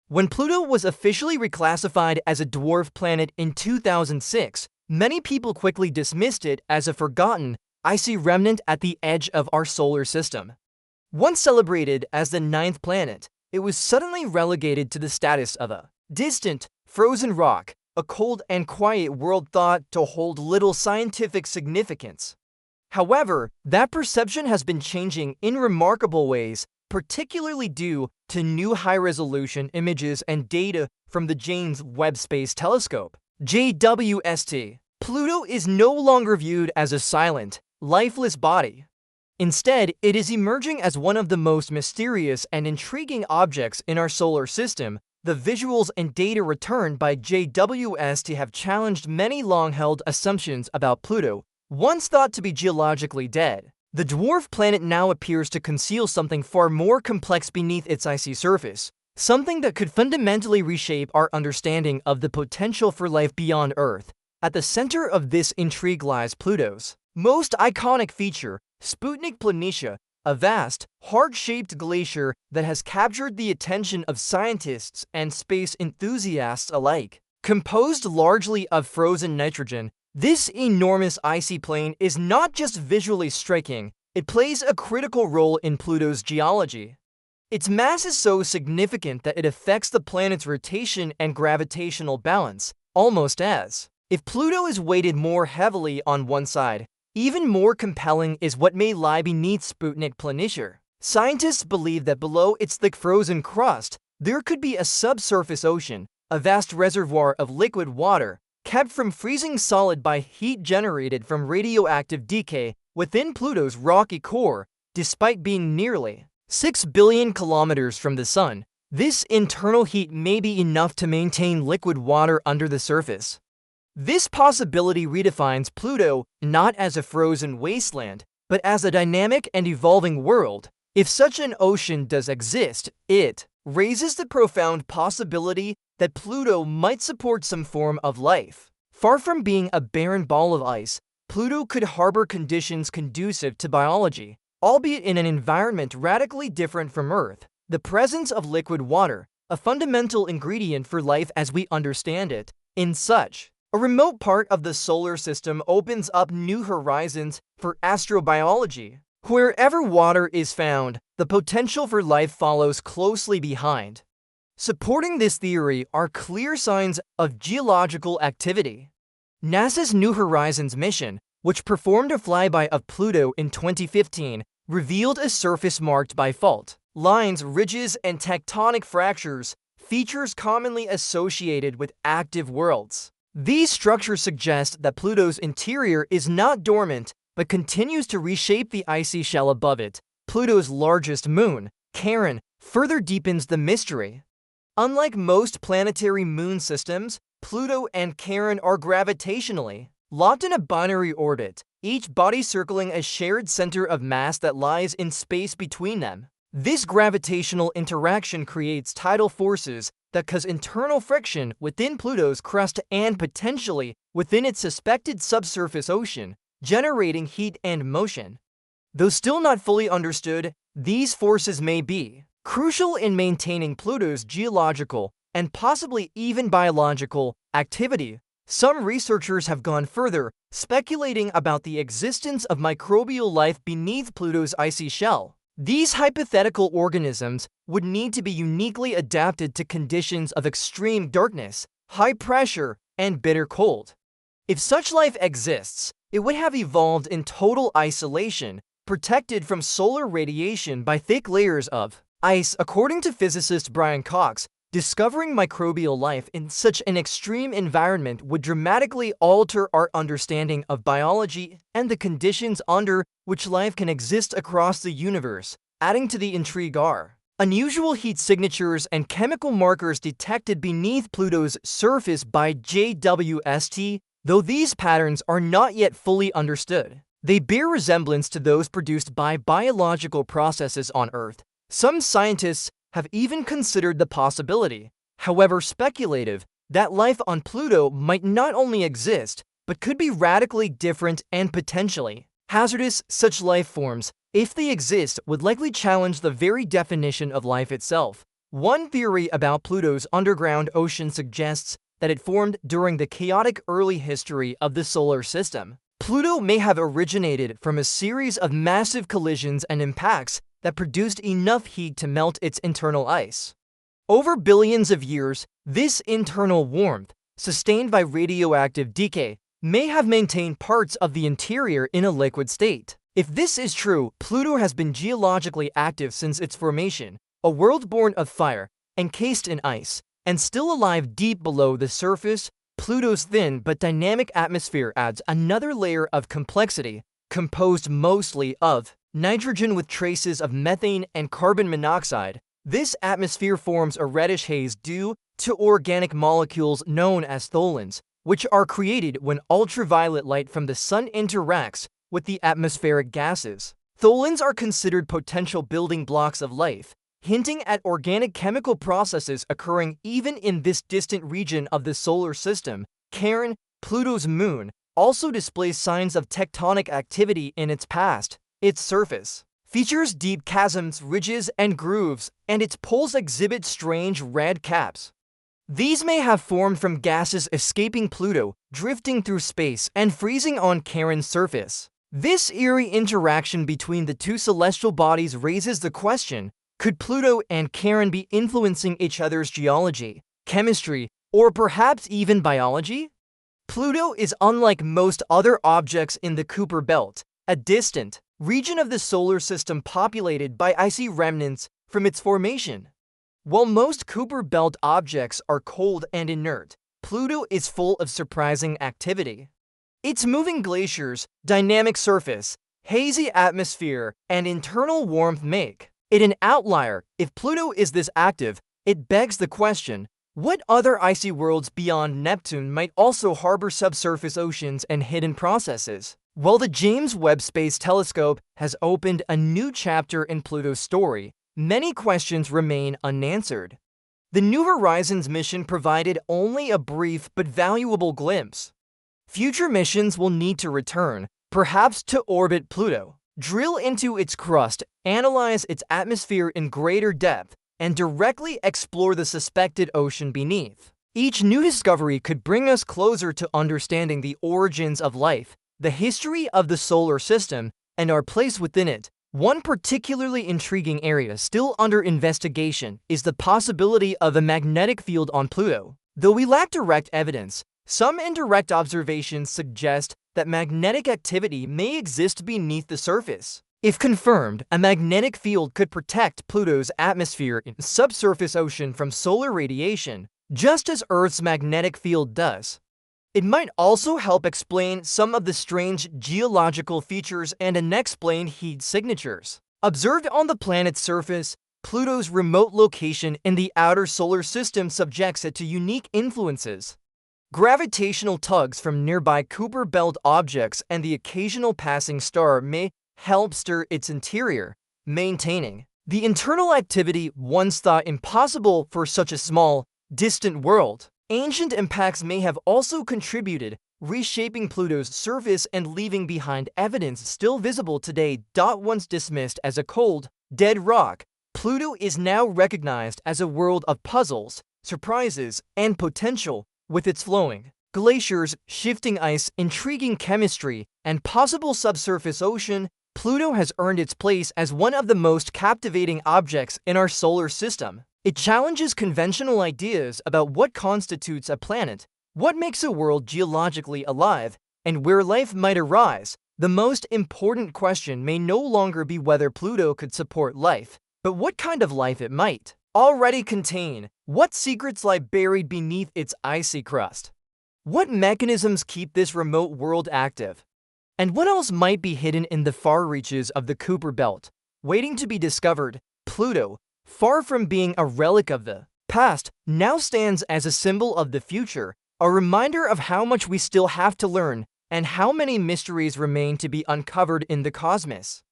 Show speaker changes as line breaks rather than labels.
When Pluto was officially reclassified as a dwarf planet in 2006, many people quickly dismissed it as a forgotten, icy remnant at the edge of our solar system. Once celebrated as the ninth planet, it was suddenly relegated to the status of a distant, frozen rock, a cold and quiet world thought to hold little scientific significance. However, that perception has been changing in remarkable ways, particularly due to new high-resolution images and data from the James Webb Space Telescope, JWST. Pluto is no longer viewed as a silent, lifeless body. Instead, it is emerging as one of the most mysterious and intriguing objects in our solar system. The visuals and data returned by JWST have challenged many long-held assumptions about Pluto, once thought to be geologically dead. The dwarf planet now appears to conceal something far more complex beneath its icy surface, something that could fundamentally reshape our understanding of the potential for life beyond Earth. At the center of this intrigue lies Pluto's most iconic feature, Sputnik Planitia, a vast, heart-shaped glacier that has captured the attention of scientists and space enthusiasts alike. Composed largely of frozen nitrogen, this enormous icy plain is not just visually striking, it plays a critical role in Pluto's geology. Its mass is so significant that it affects the planet's rotation and gravitational balance, almost as if Pluto is weighted more heavily on one side. Even more compelling is what may lie beneath Sputnik Planitia. Scientists believe that below its thick frozen crust, there could be a subsurface ocean, a vast reservoir of liquid water, kept from freezing solid by heat generated from radioactive decay within Pluto's rocky core. Despite being nearly 6 billion kilometers from the Sun, this internal heat may be enough to maintain liquid water under the surface. This possibility redefines Pluto not as a frozen wasteland, but as a dynamic and evolving world. If such an ocean does exist, it raises the profound possibility that Pluto might support some form of life. Far from being a barren ball of ice, Pluto could harbor conditions conducive to biology, albeit in an environment radically different from Earth. The presence of liquid water, a fundamental ingredient for life as we understand it, in such a remote part of the solar system opens up new horizons for astrobiology. Wherever water is found, the potential for life follows closely behind. Supporting this theory are clear signs of geological activity. NASA's New Horizons mission, which performed a flyby of Pluto in 2015, revealed a surface marked by fault lines, ridges, and tectonic fractures, features commonly associated with active worlds. These structures suggest that Pluto's interior is not dormant, but continues to reshape the icy shell above it. Pluto's largest moon, Charon, further deepens the mystery. Unlike most planetary moon systems, Pluto and Charon are gravitationally locked in a binary orbit, each body circling a shared center of mass that lies in space between them. This gravitational interaction creates tidal forces that cause internal friction within Pluto's crust and potentially within its suspected subsurface ocean, generating heat and motion. Though still not fully understood, these forces may be crucial in maintaining Pluto's geological and possibly even biological activity. Some researchers have gone further, speculating about the existence of microbial life beneath Pluto's icy shell. These hypothetical organisms would need to be uniquely adapted to conditions of extreme darkness, high pressure, and bitter cold. If such life exists, it would have evolved in total isolation, protected from solar radiation by thick layers of ice. According to physicist Brian Cox, discovering microbial life in such an extreme environment would dramatically alter our understanding of biology and the conditions under which life can exist across the universe. Adding to the intrigue are unusual heat signatures and chemical markers detected beneath Pluto's surface by JWST. Though these patterns are not yet fully understood, they bear resemblance to those produced by biological processes on Earth. Some scientists have even considered the possibility, however speculative, that life on Pluto might not only exist, but could be radically different and potentially hazardous. Such life forms, if they exist, would likely challenge the very definition of life itself. One theory about Pluto's underground ocean suggests that it formed during the chaotic early history of the solar system. Pluto may have originated from a series of massive collisions and impacts that produced enough heat to melt its internal ice. Over billions of years, this internal warmth, sustained by radioactive decay, may have maintained parts of the interior in a liquid state. If this is true, Pluto has been geologically active since its formation, a world born of fire, encased in ice, and still alive deep below the surface. Pluto's thin but dynamic atmosphere adds another layer of complexity, composed mostly of nitrogen with traces of methane and carbon monoxide. This atmosphere forms a reddish haze due to organic molecules known as tholins, which are created when ultraviolet light from the sun interacts with the atmospheric gases. Tholins are considered potential building blocks of life, hinting at organic chemical processes occurring even in this distant region of the solar system. Charon, Pluto's moon, also displays signs of tectonic activity in its past. Its surface features deep chasms, ridges, and grooves, and its poles exhibit strange red caps. These may have formed from gases escaping Pluto, drifting through space, and freezing on Charon's surface. This eerie interaction between the two celestial bodies raises the question: could Pluto and Charon be influencing each other's geology, chemistry, or perhaps even biology? Pluto is unlike most other objects in the Kuiper Belt, a distant region of the solar system populated by icy remnants from its formation. While most Kuiper Belt objects are cold and inert, Pluto is full of surprising activity. Its moving glaciers, dynamic surface, hazy atmosphere, and internal warmth make it an outlier. If Pluto is this active, it begs the question: what other icy worlds beyond Neptune might also harbor subsurface oceans and hidden processes? While the James Webb Space Telescope has opened a new chapter in Pluto's story, many questions remain unanswered. The New Horizons mission provided only a brief but valuable glimpse. Future missions will need to return, perhaps to orbit Pluto, drill into its crust, analyze its atmosphere in greater depth, and directly explore the suspected ocean beneath. Each new discovery could bring us closer to understanding the origins of life, the history of the solar system, and our place within it. One particularly intriguing area still under investigation is the possibility of a magnetic field on Pluto. Though we lack direct evidence, some indirect observations suggest that magnetic activity may exist beneath the surface. If confirmed, a magnetic field could protect Pluto's atmosphere and subsurface ocean from solar radiation, just as Earth's magnetic field does. It might also help explain some of the strange geological features and unexplained heat signatures observed on the planet's surface. Pluto's remote location in the outer solar system subjects it to unique influences. Gravitational tugs from nearby Kuiper Belt objects and the occasional passing star may help stir its interior, maintaining the internal activity once thought impossible for such a small, distant world. Ancient impacts may have also contributed, reshaping Pluto's surface and leaving behind evidence still visible today. Once dismissed as a cold, dead rock, Pluto is now recognized as a world of puzzles, surprises, and potential. With its flowing glaciers, shifting ice, intriguing chemistry, and possible subsurface ocean, Pluto has earned its place as one of the most captivating objects in our solar system. It challenges conventional ideas about what constitutes a planet, what makes a world geologically alive, and where life might arise. The most important question may no longer be whether Pluto could support life, but what kind of life it might already contain. What secrets lie buried beneath its icy crust? What mechanisms keep this remote world active? And what else might be hidden in the far reaches of the Kuiper Belt, waiting to be discovered? Pluto, far from being a relic of the past, now stands as a symbol of the future, a reminder of how much we still have to learn and how many mysteries remain to be uncovered in the cosmos.